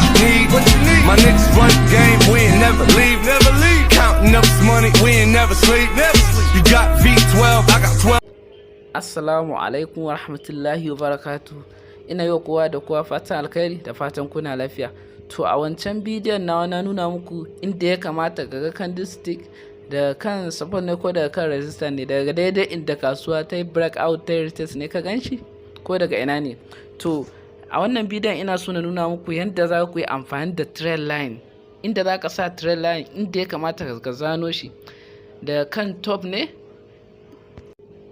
What you need? My niggas run the game, we ain't never leave. Counting up this money, we ain't never sleep. You got V12, I got 12. Assalamu alaikum wa rahmatullahi wa barakatuh. Ina yau kowa da kowa fatan alkhairi da fatan kuna lafiya. To a wancan bidiyon na nuna muku inda ya kamata ga candlestick da kan support ne ko daga kan resistance ne, daga daidai inda kasuwa ta yi breakout ta retest ne ka ganshi ko daga ina ne. To a wannan bidiyon ina so na nuna muku yadda za ku yi amfani da trendline, inda za ka sa trendline inda ya kamata ka zano shi da kan top ne.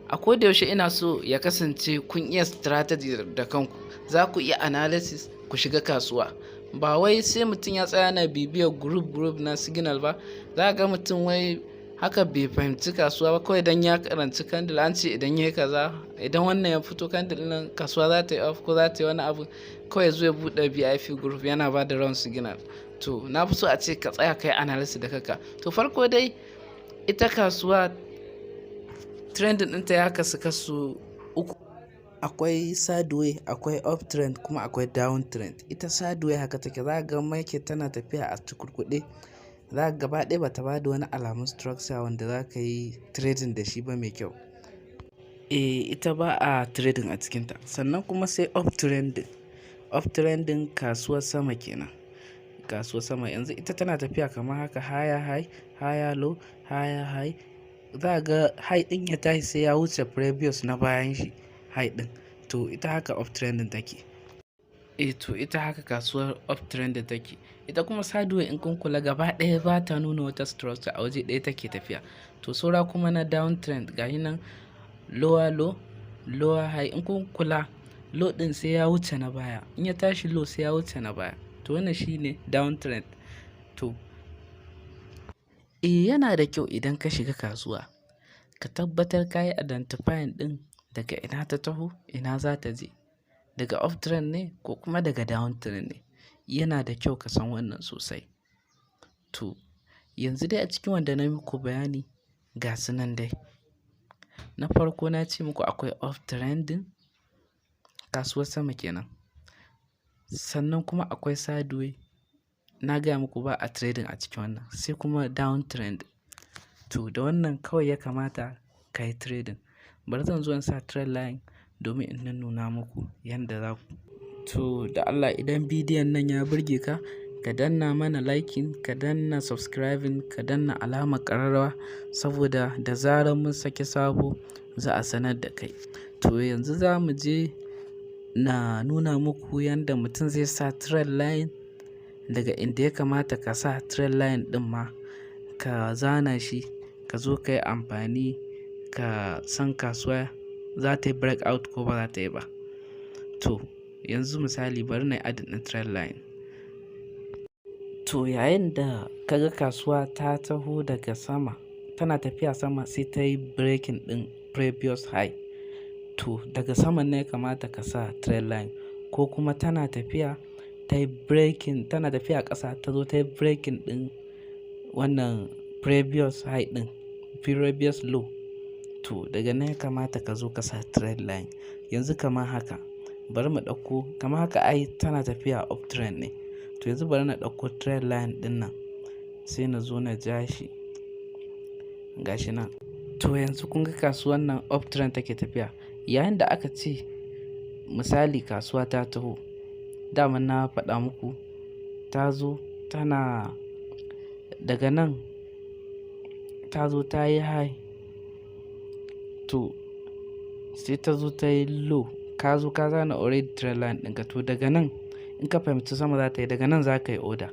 A kodayaushe ina so ya kasance kun iya strategy da kanku, za ku iya analysis ku shiga kasuwa, ba wai sai mutum ya tsaya na bibiyar group na signal ba. Za ga mutum wai haka bai fahimci kasuwa ba, kawai idan ya karanci candle an ce idan ya kaza, idan wannan ya fito candle nan kasuwa za ta yi off ko za ta yi wani abu, kawai zai buɗe VIP group yana ba da wrong signal. To na fi so a ce ka tsaya kai analysis da kanka. To farko dai ita kasuwa trending ɗinta ya kasu uku. Akwai sideways, akwai uptrend, kuma akwai downtrend. Ita sideways haka take, za ga market tana tafiya a cikurkuɗe, za ga gaba ɗaya bata bada wani alamun structure wanda za ka yi trading da shi ba mai kyau. Ita ba a trading a cikinta. Sannan kuma sai uptrending kasuwar sama kenan. Kasuwar sama yanzu ita tana tafiya kamar haka, higher high, higher low, higher high. Za ga high ɗin ya tashi sai ya wuce previous na bayan shi high ɗin. To ita haka uptrending take. To ita haka kasuwar uptrending take. Ita kuma sideways in kun kula gaba ɗaya ba ta nuna wata structure, a waje ɗaya take tafiya. To saura kuma na downtrend gashi nan, lower low, lower high. In kun kula low ɗin sai ya wuce na baya, in ya tashi low sai ya wuce na baya. To wannan shine downtrend. To yana da kyau idan ka shiga kasuwa ka tabbatar ka yi identifying ɗin daga ina ta taho, ina za ta je, daga uptrend ne ko kuma daga downtrend ne. Yana da kyau ka san wannan sosai. To yanzu dai a cikin wanda na muku bayani ga su nan dai. Na farko na ce muku akwai uptrending, kasuwar sama kenan. Sannan kuma akwai sideways, na gaya muku ba a trading a cikin wannan. Sai kuma downtrend. To da wannan kawai ya kamata ka yi trading. Bari zan zo in sa trendline domin in nuna muku yadda za ku. To da Allah idan bidiyon nan ya burge ka, ka danna mana liking, ka danna subscribing, ka danna alamar ƙararrawa, saboda da zarar mun saki sabo za a sanar da kai. To yanzu za mu je na nuna muku yadda mutum zai sa trendline, daga inda ya kamata ka sa trendline ɗin ma ka zana shi, ka zo ka yi amfani ka san kasuwa za ta yi breakout ko ba za ta yi ba. To yanzu misali bari na yi adin ɗin trendline. To yayin da kaga kasuwa ta taho daga sama tana tafiya sama sai ta yi breaking ɗin previous high, to daga saman ne ya kamata ka sa trendline. Ko kuma tana tafiya ta yi breaking, tana tafiya ƙasa ta zo ta yi breaking ɗin wannan previous high ɗin, previous low, to daga nan ya kamata ka zo ka sa trendline. Yanzu kamar haka, bari mu ɗauko kamar haka, ai tana tafiya uptrend ne. To yanzu bari na ɗauko trendline ɗin nan sai na zo na ja shi gashi nan. To yanzu kun ga kasuwan nan uptrend take tafiya. Yayin da aka ce misali kasuwa ta taho, dama na faɗa muku ta zo tana daga nan, ta zo ta yi high, to sai ta zo ta yi low, ka zo ka zana already trendline ɗinka. To daga nan in ka fahimci sama za ta yi, daga nan za ka yi order.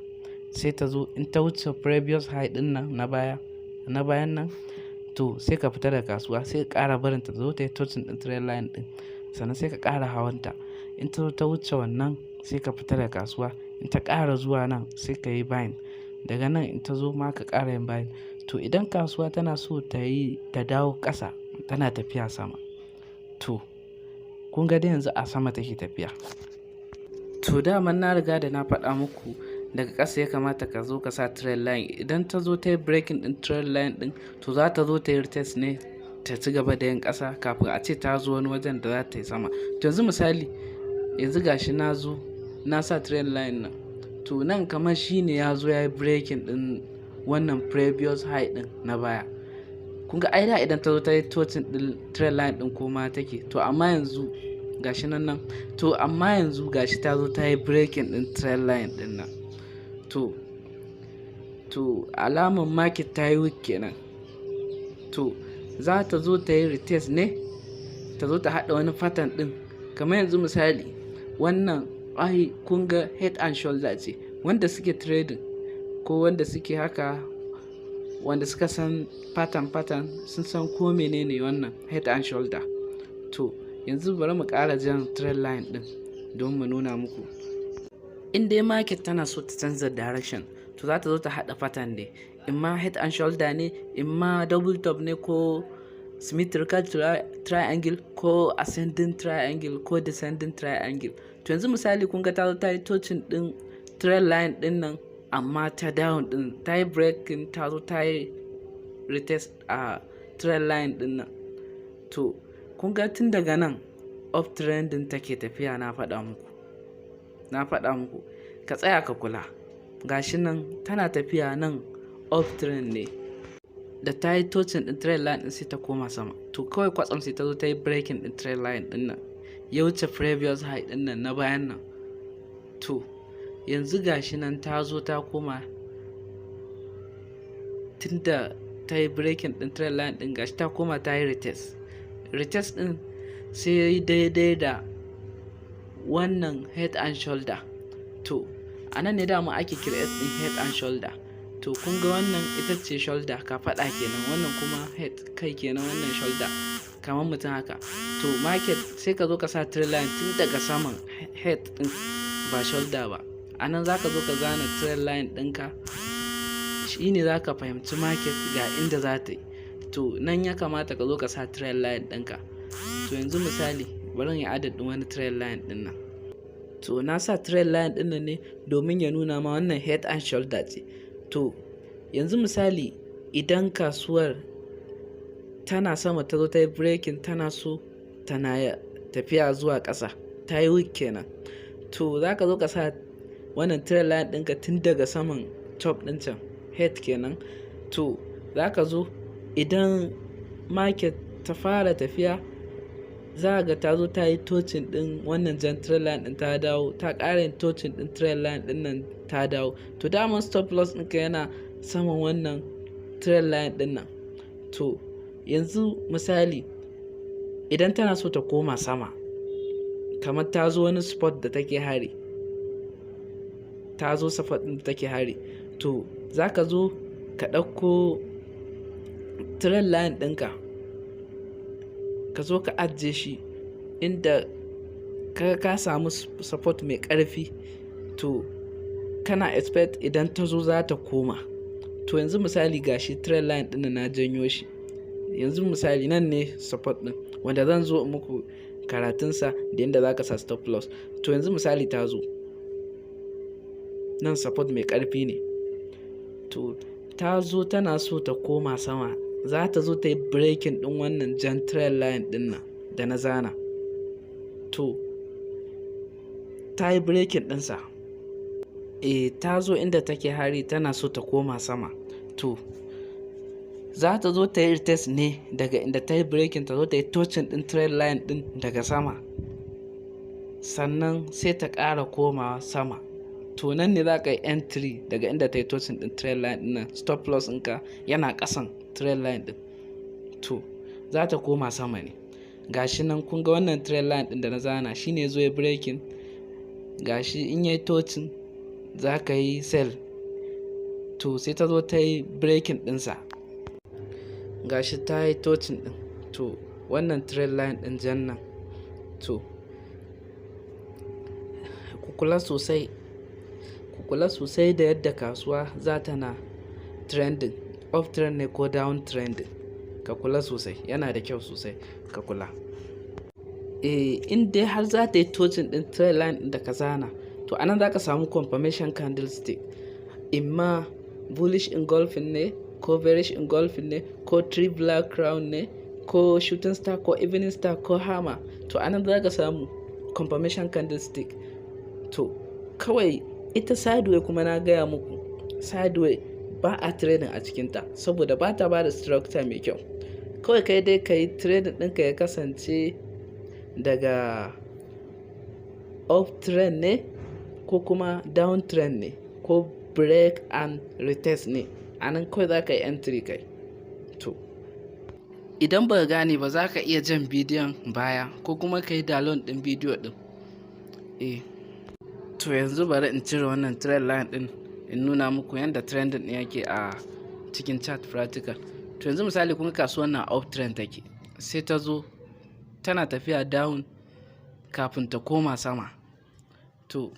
Sai ta zo in ta wuce previous high ɗin nan na bayan nan, to sai ka fita da kasuwa, sai ka ƙara barin ta zo ta yi touching ɗin trendline ɗin, sannan sai ka ƙara hawanta. In ta zo ta wuce wannan sai ka fita da kasuwa, in ta ƙara zuwa nan sai ka yi buying. Daga nan in ta zo ma ka ƙara yin buying. To idan kasuwa tana so ta dawo ƙasa, tana tafiya sama, to kun ga dai yanzu a sama take tafiya. To daman na riga da na faɗa muku daga ƙasa ya kamata ka zo ka sa trendline. Idan ta zo ta yi breaking ɗin trendline ɗin, to za ta zo ta yi retest ne ta ci gaba da yin ƙasa kafin a ce ta zo wani wajen da za ta yi sama. To yanzu misali, yanzu gashi na zo na sa trendline nan, to nan kamar shine ya zo ya yi breaking din wannan previous high din na baya. Kun ga aida idan ta zo ta yi touching din trend line din koma take, to amma yanzu gashi nan to amma yanzu gashi ta zo ta yi breaking din trend line din nan. To alaman market ta yi weak kenan. To za ta zo ta yi retest ne, ta zo ta haɗa wani pattern din kamar yanzu misali wannan kun ga head and shoulder ce. Wanda suke trading ko wanda suke haka, wanda suka san pattern sun san ko menene wannan head and shoulder. To yanzu bari mu ƙara jan trend line din don mu nuna muku. In dai market tana so ta canza direction, to za ta zo ta haɗa pattern ne, imma head and shoulder ne, imma double top ne, ko symmetrical triangle, ko ascending triangle, ko descending triangle. To yanzu misali kun ga ta zo ta yi touching din trend line din nan, amma ta down din ta yi breaking, ta zo ta yi retest a trend line din nan. To kun ga tun daga nan up trend din take tafiya. Na faɗa muku ka tsaya ka kula. Gashi nan tana tafiya nan up trend ne, da ta yi touching din trend line din sai ta koma sama. To kawai kwatsam sai ta zo ta yi breaking din trend line din nan, ya wuce previous high din nan na bayan nan. To yanzu gashi nan ta zo ta koma, tunda ta yi breaking din trend line din, gashi ta koma ta yi retest din sai ya yi daidai da wannan head and shoulder. To a nan ne dama ake create din head and shoulder. To kun ga wannan ita ce shoulder, ka faɗa kenan, wannan kuma head, kai kenan, wannan shoulder kamar mutum haka. To market sai ka zo ka sa trend line tun daga saman head din, ba shoulder ba. A nan za ka zo ka zana trend line ɗinka, shi ne za ka fahimci market ga inda za ta yi. To nan ya kamata ka zo ka sa trend line ɗinka. To yanzu misali bari ya adadin wani trend line ɗin nan. To na sa trend line ɗin nan ne domin ya nuna ma wannan head and shoulder ce. To yanzu misali idan kasuwar tana sama ta zo ta yi breaking, tana so tana tafiya zuwa ƙasa, ta yi weak kenan. To za ka zo ka sa wannan trend line ɗinka tun daga saman top ɗin can, head kenan. To za ka zo idan market ta fara tafiya, za ga ta zo ta yi touching ɗin wannan jan trend line ɗin, ta dawo ta ƙara yin touching ɗin trend line ɗin nan, ta dawo. To daman stop loss ɗinka yana saman wannan trend line ɗin nan. To yanzu misali idan tana so ta koma sama, kamar ta zo wani spot da take hari, to za ka zo ka ɗauko trend line ɗinka, ka zo ka ajiye shi inda ka samu support mai ƙarfi. To kana expect idan ta zo za ta koma. To yanzu misali gashi trend line ɗin na janyo shi, yanzu misali nan ne support ɗin wanda zan zo muku karatunsa da yadda za ka sa stop loss. To yanzu misali ta zo nan, support mai ƙarfi ne. To ta zo tana so ta koma sama, za ta zo ta yi breaking ɗin wannan jan trend line ɗin nan da na zana. To ta yi breaking ɗinsa, ta zo inda take hari, tana so ta koma sama. To za ta zo ta yi retest ne daga inda ta yi breaking, ta zo ta yi touching ɗin trend line ɗin daga sama, sannan sai ta ƙara komawa sama. To nan ne za ka yi entry daga inda ta yi touching ɗin trend line ɗin nan, stop loss ɗinka yana ƙasan trend line ɗin. To za ta koma sama ne. Gashi nan kun ga wannan trend line ɗin da na zana shine zo ya breaking, gashi in yayi touching za ka yi sell. To sai ta zo ta yi breaking ɗinsa, gashi ta yi touching ɗin. To wannan trend line ɗin jan nan, to ku kula sosai da yadda kasuwa za ta na trending, up trend ne ko down trending. Ka kula sosai, yana da kyau sosai ka kula. In dai har za ta yi touching ɗin trend line ɗin da ka zana, to anan za ka samu confirmation candlestick, imma bullish engulfing ne, ko bearish engulfing ne, ko three black crown ne, ko shooting star, ko evening star, ko hammer. To anan za ka samu confirmation candlestick. To kawai ita sideway kuma na gaya muku sideway ba a trading a cikinta saboda ba ta ba da structure mai kyau. Kawai kai dai ka yi trading ɗinka ya kasance daga uptrend ne ko kuma downtrend ne ko break and retest ne, a nan kawai za ka yi entry kai. To idan ba gane ba za ka iya jan bidiyon baya ko kuma ka yi download ɗin bidiyo ɗin. To yanzu bari in cire wannan trend line ɗin in nuna muku yadda trending ɗin yake a cikin chart practical. To yanzu misali kun kasuwar na uptrend take, sai ta zo tana tafiya down kafin ta koma sama. To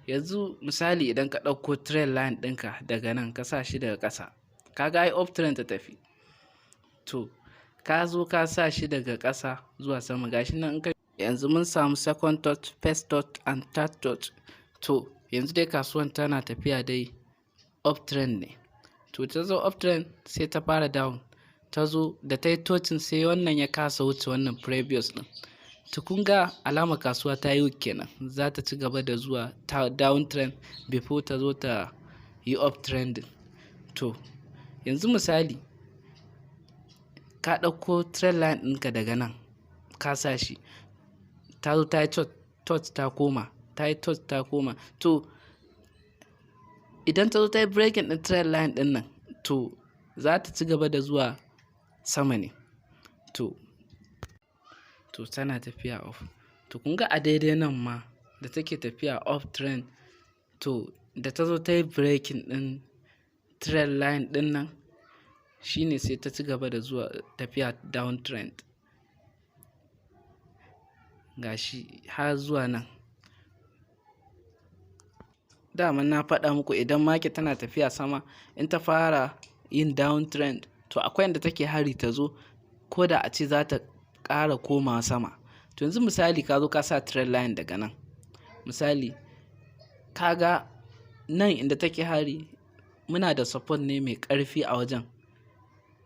yanzu misali idan ka ɗauko trend line ɗinka daga nan ka sa shi daga ƙasa, kaga ai uptrend ta tafi. To ka zo ka sa shi daga ƙasa zuwa sama, gashi nan in ka yanzu mun samu second touch, first touch and third touch. To yanzu dai kasuwan tana tafiya dai uptrend ne. To ta zo uptrend sai ta fara down, ta zo da ta yi touching sai wannan ya kasa wuce wannan previous ɗin. To kun ga alama kasuwa ta yi kenan, za ta ci gaba da zuwa downtrend before ta zo ta yi uptrending. To yanzu misali ka ɗauko trend line ɗinka daga nan ka sa shi, ta zo ta yi touch ta koma, ta yi touch ta koma. To idan ta zo ta yi breaking ɗin trend line ɗin nan, to za ta ci gaba da zuwa sama ne. To tana tafiya off. To kun ga a daidai nan ma da take tafiya off trend, to da ta zo ta yi breaking ɗin trend line ɗin nan, shine sai ta ci gaba da zuwa tafiya downtrend. Gashi har zuwa nan. Dama na faɗa muku idan market tana tafiya sama, in ta fara yin downtrend to akwai inda take hari ta zo, ko da a ce za ta ƙara komawa sama. To yanzu misali ka zo ka sa trend line daga nan, misali kaga nan inda take hari muna da support ne mai ƙarfi a wajen,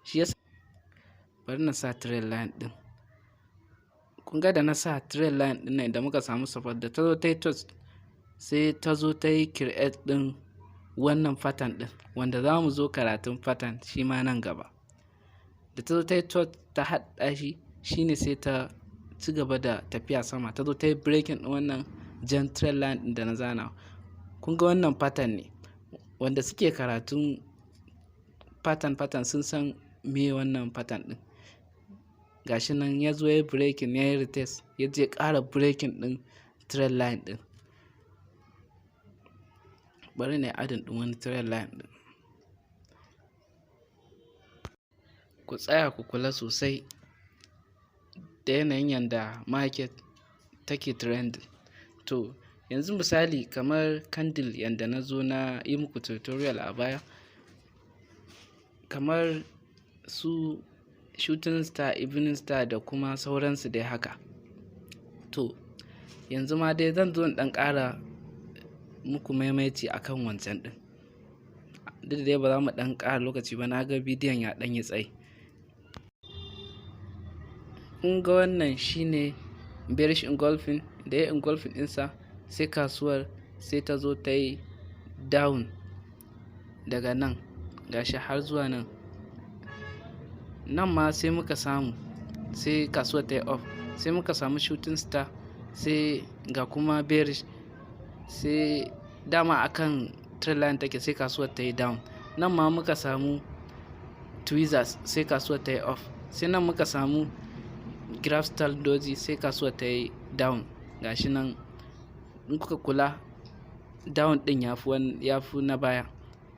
shi yasa bari na sa trend line ɗin. Kun ga da na sa trend line ɗin nan da muka samu support, da ta zo ta yi touch sai ta zo ta yi create ɗin wannan pattern ɗin, wanda za mu zo karatun pattern shi ma nan gaba. Da ta zo ta yi touch ta haɗa shi, shine sai ta ci gaba da tafiya sama, ta zo ta yi breaking ɗin wannan jan trend line ɗin da na zana. Kun ga wannan pattern ne, wanda suke karatun pattern sun san me wannan pattern ɗin. Gashi nan ya zo ya yi breaking, ya yi retest, ya je ƙara breaking ɗin trend line ɗin. Bari na yi adin ɗin wani trend line ɗin. Ku tsaya ku kula sosai da yanayin yanda market take trending. To yanzu misali kamar candle yanda na zo na yi muku tutorial a baya, kamar su shooting star, evening star da kuma sauransu dai haka. To yanzu ma dai zan zo in ɗan ƙara muku maimaici akan wancan ɗin, duk da dai ba za mu ɗan ƙara lokaci ba, na ga bidiyon ya ɗan yi tsayi. Kun ga wannan shine bearish engulfing, da ya engulfing ɗinsa sai kasuwar sai ta zo ta yi down daga nan, gashi har zuwa nan. Nan ma sai muka samu, sai kasuwar ta yi off, sai muka samu shooting star, sai ga kuma bearish, sai dama akan trend line take, sai kasuwar ta yi down. Nan ma muka samu tweezers, sai kasuwar ta yi off, sai nan muka samu graph style doji, sai kasuwar ta yi down. Gashi nan in kuka kula down ɗin ya fi na baya.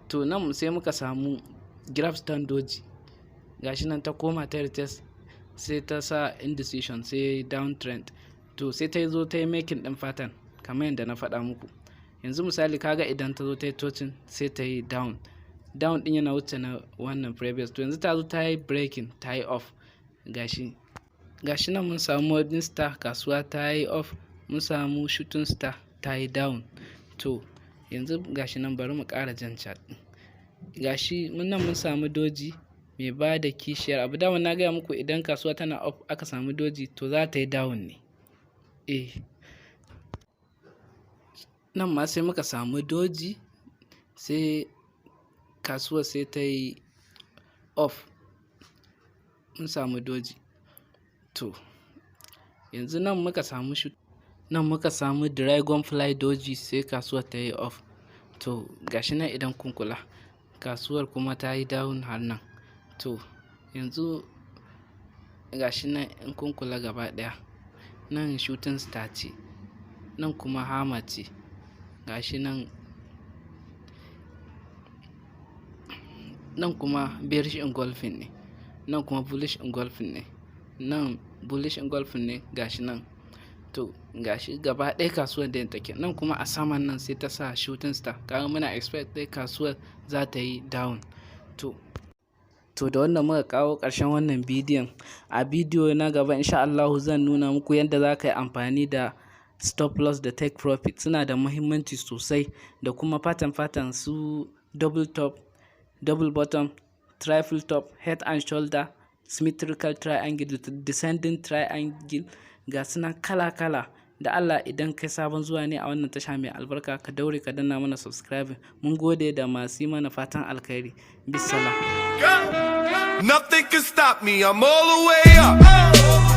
To nan sai muka samu graph style doji, gashi nan ta koma ta retest, sai ta sa indecision, sai downtrend. To sai ta zo ta yi making ɗin pattern kamar yadda na faɗa muku. Yanzu misali kaga idan ta zo ta yi touching sai ta yi down ɗin yana wuce na wannan previous. To yanzu ta zo ta yi breaking, ta yi off. Gashi nan mun samu morning star, kasuwa ta yi off, mun samu shooting star ta yi down. To yanzu gashi nan bari mu ƙara jan chart ɗin. Gashi nan mun samu doji mai ba da kishiyar abu. Dama na gaya muku idan kasuwa tana off aka samu doji to za ta yi down ne. nan ma sai muka samu doji, sai kasuwar sai ta yi off, mun samu doji. To yanzu nan muka samu dragonfly doji, sai kasuwar ta yi off. To gashi nan idan kun kula kasuwar kuma ta yi down har nan. To yanzu gashi nan in kun kula gaba ɗaya, nan shooting star ce, nan kuma hammer ce, gashi nan kuma bearish engulfing ne, nan kuma bullish engulfing ne, nan bullish engulfing ne, gashi nan. To gashi gaba ɗaya kasuwar da take nan kuma a saman nan sai ta sa shooting star, kaga muna expect dai kasuwar za ta yi down. To da wannan muka kawo ƙarshen wannan bidiyon. A bidiyo na gaba insha Allah zan nuna muku yadda za ka yi amfani da stop loss da take profit, suna da muhimmanci sosai, da kuma pattern su double top, double bottom, triple top, head and shoulder, symmetrical triangle, descending triangle, ga suna kala-kala. Da Allah idan kai sabon zuwa ne a wannan tasha mai albarka, ka daure ka danna mana subscribe. Mun gode da masu yi mana fatan alkhairi. Bisalam. Nothing can stop me, I'm all the way up.